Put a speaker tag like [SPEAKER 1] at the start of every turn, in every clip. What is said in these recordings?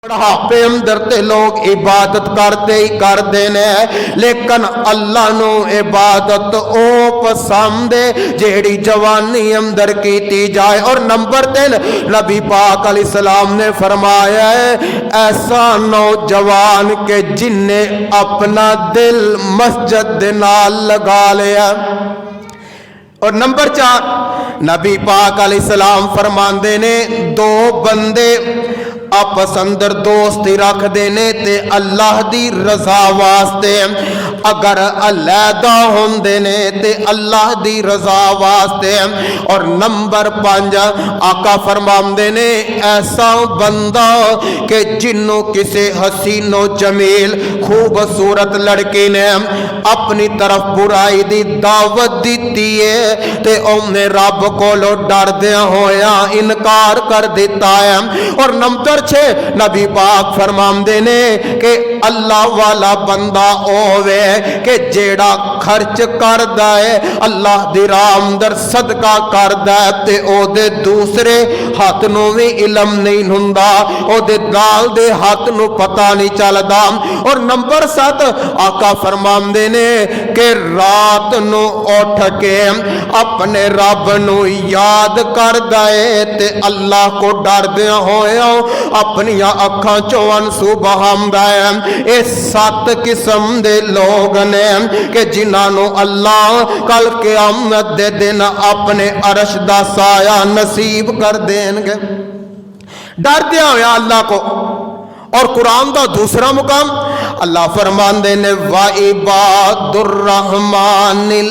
[SPEAKER 1] बुढ़ापे अंदर ते लोग इबादत करते ही करते ने, लेकिन अल्लाह नू इबादत ओ पसंद है जेड़ी जवानी अंदर कीती जाए। और नंबर 3 नबी पाक अलैहिस्सलाम ने फरमाया है, ऐसा नौजवान के जिन्ने अपना दिल मस्जिद दे नाल लगा लिया। और नंबर 4 नबी पाक अलैहिस्सलाम फरमांदे ने, दो बंदे आपस अंदर दोस्ती रखते ने ते अल्लाह दी रजा वास्ते, अगर अलहदा होंदे ने ते अल्लाह दी रजा वास्ते। और नंबर 5 आका फरमांदे ने, ऐसा बंदा कि जिन्हों किसी हसीनो जमील खूबसूरत लड़की ने अपनी तरफ बुराई दी दावत दी है ते उन्हें रब कोलों डरदिया होया इनकार कर दिता है। और नंबर 6 नबी पाक फरमांदे ने कि अल्लाह वाला बंदा होवे कि जेड़ा खर्च करदा है अल्लाह दी राह अंदर सदका करदा है ते ओदे दूसरे हाथ नूं भी इलम नहीं हुंदा, ओदे नाल दे हाथ नूं पता नहीं चलदा। और नंबर 7 आका फरमांदे ने कि रात नूं उठ के अपने रब नूं याद करदा है ते अल्लाह को डरदिया होया अपनी अखां चों आंसू बहांदा है। ये 7 किस्म दे लोग ने कि जिन्होंने अल्लाह कल क़यामत दे दिन अपने अरश दा साया नसीब कर देंगे, डरदे होया अल्लाह को। और कुरान का दूसरा मुकाम अल्लाह फरमांदे ने, वा इबादुर रहमानिल्लज़ीन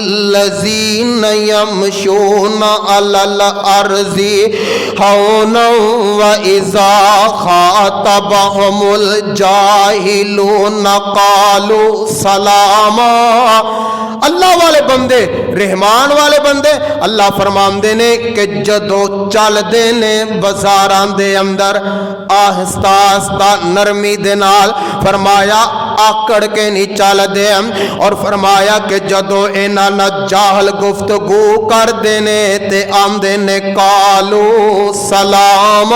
[SPEAKER 1] यमशूना अलल अर्ज़ी हौना व इज़ा खातबहुमुल जाहिलूना क़ालू सलामा। अल्लाह वाले बंदे, रहमान वाले बंदे अल्लाह फरमांदे ने कि जदों चलदे ने बाजारां दे अंदर आहिस्ता आहिस्ता नरमी दे नाल, फरमाया आकड़ के नहीं चलदे। और फरमाया कि जदों इन्हां नाल जाहल गुफ्तगू करदे ने ते आंदे ने कालू सलाम,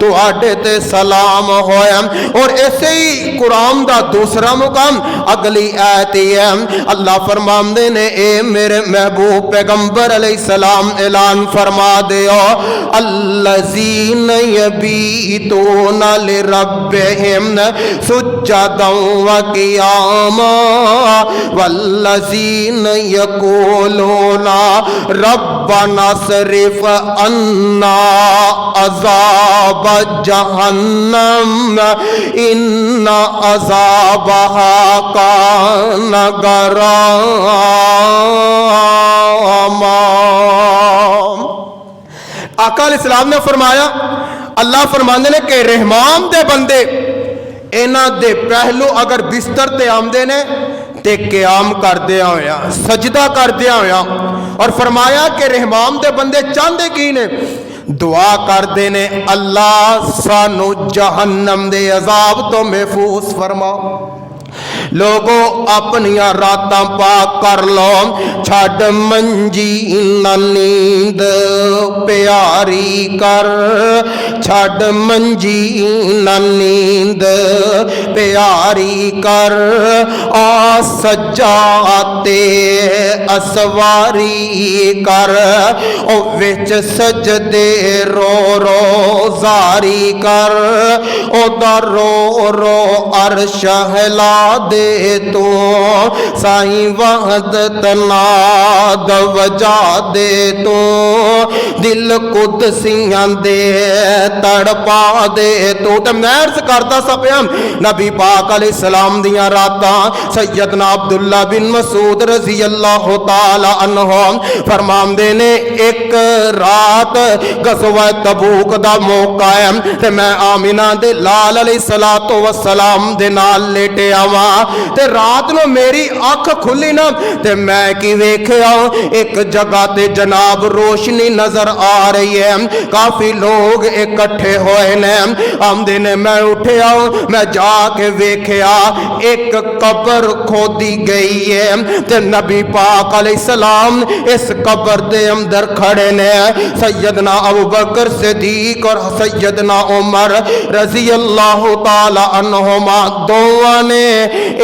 [SPEAKER 1] तुहाडे ते सलाम होया। और ऐसे ही कुरान दा दूसरा मुकाम अगली आयत है, अल्लाह फरमांदे ने, ए मेरे महबूब पैगंबर अलैहिस्सलाम ऐलान फरमा दियो, अल्लज़ीन यबीतूना लिरब्बिहिम सुज्जदन व क़ियामा वल्लज़ीन यक़ूलूना रब्बना स्रिफ़ अन्ना अज़ाब जहन्नम इन्ना अज़ाबहा कान गरामा। आका अलैहिस्सलाम ने फरमाया, अल्लाह फरमांदे ने कि रहमान दे बंदे इन्हां दे पहलू अगर बिस्तर ते आंदे ने ते क़याम करदे होया, सजदा करदे होया। और फरमाया कि रहमान दे बंदे चाहते की ने, दुआ करते ने, अल्लाह सानू जहन्नम दे अजाब तो महफूज फरमा। लोगों अपनिया रातां पाक कर लो, छड़ मंजी ना नींद प्यारी कर, छड़ मंजी ना नींद प्यारी कर, आ सजाते असवारी कर, ओ विच सजदे रो रो जारी कर, ओदा रो रो अर्श हिला दे तू, साईं वहदत नाद वजा दे तू, दिल कुदसियां दे तड़पा दे तू। तो मैं अर्ज करता सपिया, नबी पाक अलैहिस्सलाम दियां रातां सैयदना अब्दुल्ला बिन मसूद रज़ी अल्लाह तआला अन्हु फरमांदे ने, एक रात गज़वा तबूक दा मौका है ते मैं आमिना दे लाल अलैहिस्सलातु वस्सलाम दे नाल लेटे आवां ते रात नु मेरी अख खुली ना ते मैं की वेख्या एक जगह ते जनाब रोशनी नजर आ रही है, काफी लोग इकट्ठे होए ने। आमदे ने मैं उठया, मैं जाके वेख्या एक कब्र खोदी गई है ते नबी पाक अलैहिस्सलाम इस कब्र दे अंदर खड़े ने। सैयदना अबू बकर सिद्दीक और सैयदना उमर रजी अल्लाह ताला अन्हुमा दोवां ने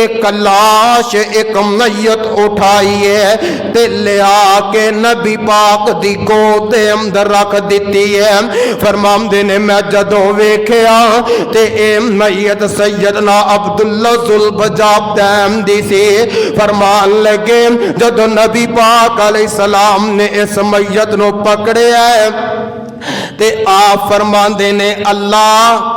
[SPEAKER 1] एक लाश एक मैयत उठाई है ते ले आके नबी पाक दी गोद दे अंदर रख दिती है। फरमांदे ने मैं जदों वेख्या ते ए मैयत सैयदना अब्दुल्ला जुल बजाब दैम दी सी। फरमान लगे जदों नबी पाक अलैहिस्सलाम ने इस मैयत नु पकड़िया ते आप फरमांदे ने अल्लाह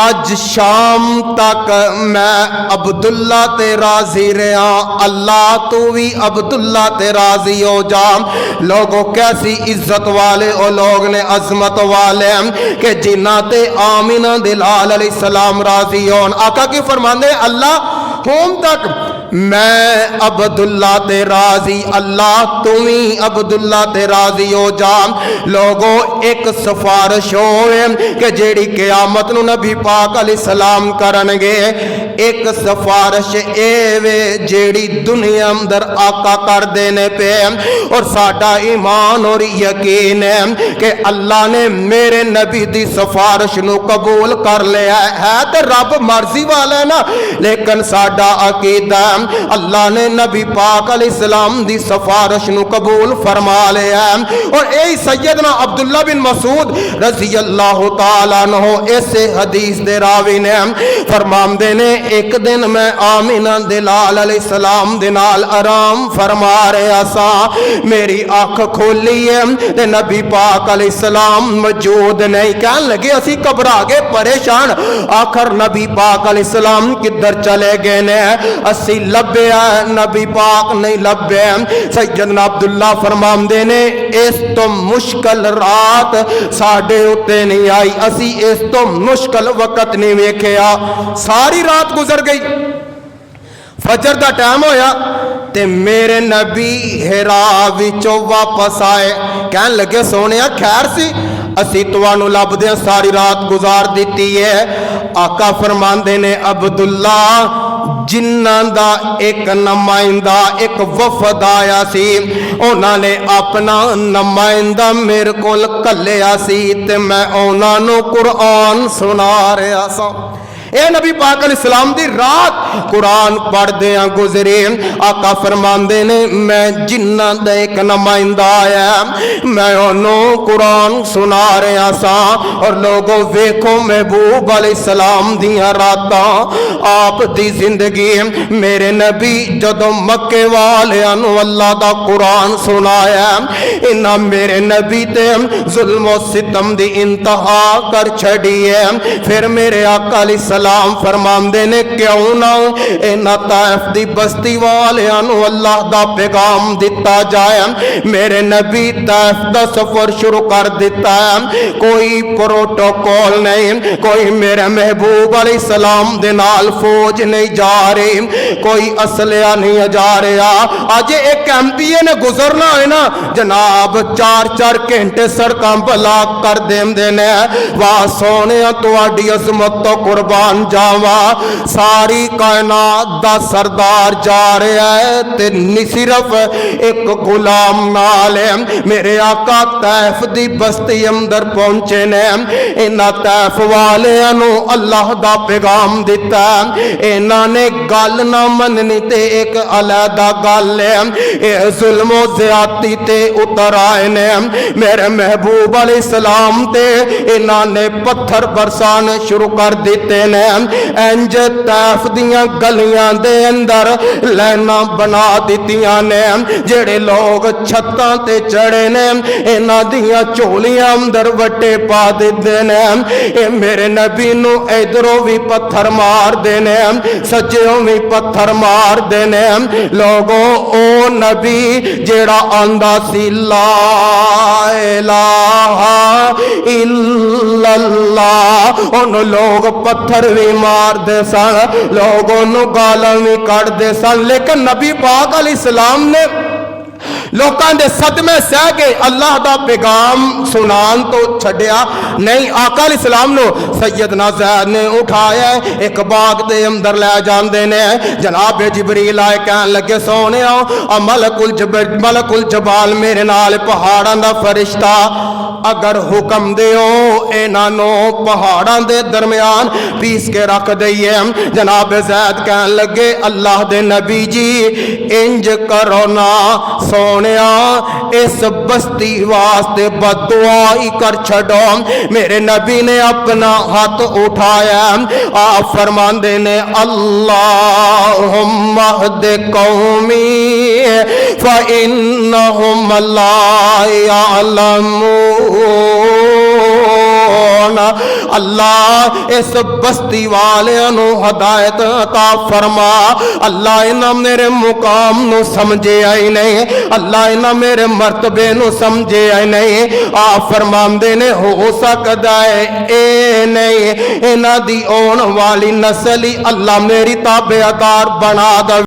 [SPEAKER 1] अज शाम तक मैं अब्दुल्ला ते राजी रहा, अल्लाह तू भी अब्दुल्ला ते राजी हो जा। लोगों कैसी इज्जत वाले ओ लोग ने, अजमत वाले के जिन्ना ते आमिना दिलाल अलैहिस्सलाम राजी होन। आका की फरमाने अल्लाह होम तक मैं अब्दुल्ला ते राजी, अल्लाह तुम ही अब्दुल्ला ते राजी हो जा। लोगों एक सिफारिश होए कि जेड़ी क़यामत नू नबी पाक अलैहिस्सलाम करनगे, एक सिफारिश ए वे जेड़ी दुनिया अंदर आका कर देने पे और साडा ईमान और यकीन है कि अल्लाह ने मेरे नबी दी सिफारिश नू कबूल कर लिया है। ते रब मर्जी वाला है ना, लेकिन साडा अकीदा अल्लाह ने नबी पाक अलैहिस्सलाम दी सिफारिश नू कबूल फरमा लिया। और यही सैयदना अब्दुल्ला बिन मसूद रज़ी अल्लाह तआला अन्हु ऐसे हदीस दे रावी ने फरमांदे ने एक दिन मैं आमिना दिलाल अलैहिस्सलाम दे नाल आराम फरमा रहा सा, मेरी अख खोली है ते नबी पाक अलैहिस्सलाम मौजूद नहीं। कहन लगे असी घबरा गए परेशान, आखिर नबी पाक अलैहिस्सलाम किधर चले गए ने, असी लभे नबी पाक नहीं लभे। सैयदना अब्दुल्ला फरमांदे ने इस तो मुश्किल रात साडे उत्ते नहीं आई, असी इस तो मुश्किल वक्त नहीं वेख्या। सारी रात गुजर गई, फजर दा टाइम होया ते मेरे नबी हिरा विचों वापस आए। कहन लगे सोने खैर सी, असी तुहानू लभदे सारी रात गुजार दी है। आका फरमांदे ने अब्दुल्ला जिन्ना दा एक नुमाइंदा एक वफद आया सी, उन्होंने अपना नुमाइंदा मेरे कोल घल्लिया सी ते मैं उन्होंने कुरान सुना रहा सा। ए नबी पाक अलैहिस्सलाम दी रात कुरान पढ़दे गुजरे। आका फरमांदे ने मैं जिन्ना दा एक नुमाइंदा आया, मैं उन्होंने कुरान सुना रहा सा। और लोगों वेखो महबूब अलैहिस्सलाम दियां रातां, आप दी जिंदगी। मेरे नबी जदों मक्के वालियां नू अल्लाह दा कुरान सुनाया, इन्हां मेरे नबी ते जुल्म सितम दी इंतहा कर छड़ी है। फिर मेरे आका अलैहिस्सलाम फरमांदे ने क्यों ना इन्हां ताइफ दी बस्ती वालियां नू अल्लाह दा पैगाम दिता जाए। मेरे नबी ताइफ दा सफर शुरू कर दिता है, कोई प्रोटोकॉल नहीं, कोई मेरे महबूब अलैहिस्सलाम दे नाल फौज नहीं जा रही, कोई असलिया नहीं जा रहा। अज एक एमपीए ने गुजरना है ना जनाब 4-4 घंटे सड़कां ब्लॉक कर देंदे ने। वाह सोने तुहाडी अजमत तो कुर्बान जावा, सारी कायनात दा सरदार जा रहा है ते सिर्फ एक गुलाम नाल है। मेरे आका तैफ दी बस्ती अंदर पहुंचे ने, इन्हां तैफ वालियां नू अल्लाह दा पैगाम दिता। इन्हां ने गल ना मननी ते एक अलहदा गल है, ये जुल्म ज़्यादती ते उतर आए ने। मेरे महबूब अलैहिस्सलाम ते इन्हां ने पत्थर बरसाने शुरू कर दिते ने। इंज तैफ दियां गलियां दे अंदर लाइना बना दितियां ने, जेड़े लोग छत्तां ते चढ़े ने इन्हां दियां झोलियां अंदर वट्टे पा दिते ने। ए मेरे नबी नू इधरों भी पत्थर मार देने, सज्जों भी पत्थर मार देने। लोगों ओ नबी जेड़ा आंदा सी ला इलाहा इल्लल्लाह, उन लोग पत्थर भी मारते सन, लोगों नू गालां भी कढ़दे सन, लेकिन नबी पाक अलैहिस्सलाम ने लोकां दे सदमे सह के अल्लाह दा पैगाम सुनान तो छड्या नहीं। आका अलैहिस्सलाम नु सैयदना ज़ैद ने उठाया, एक बाग दे अंदर ले जांदे ने। जनाब जिबरील आए कहन लगे सोनिया मलकुल जबाल मेरे नाल पहाड़ां दा फरिश्ता, अगर हुक्म दिओ इन्हां नू पहाड़ां दे दरमियान पीस के रख दईए। जनाब ज़ैद कहन लगे अल्लाह दे नबी जी इंज करो ना सोनिया, इस बस्ती वास्ते बददुआ ही कर छड़ो। मेरे नबी ने अपना हाथ उठाया, आप फरमांदे ने अल्लाहुम्मा हदे कौमी फ़इन्नहुम ला यअलमून। अल्लाह इस बस्ती वालियां नू हदायत अता फरमा। अल्लाह इन्हां मेरे मुकाम नू समझे आई नहीं, अल्लाह इन्हां मेरे मर्तबे नू समझे आई नहीं। आप फरमांदे ने हो सकदा है ए नहीं इन्हां दी आउण वाली नस्ल ही अल्लाह मेरी ताबेदार बना दे।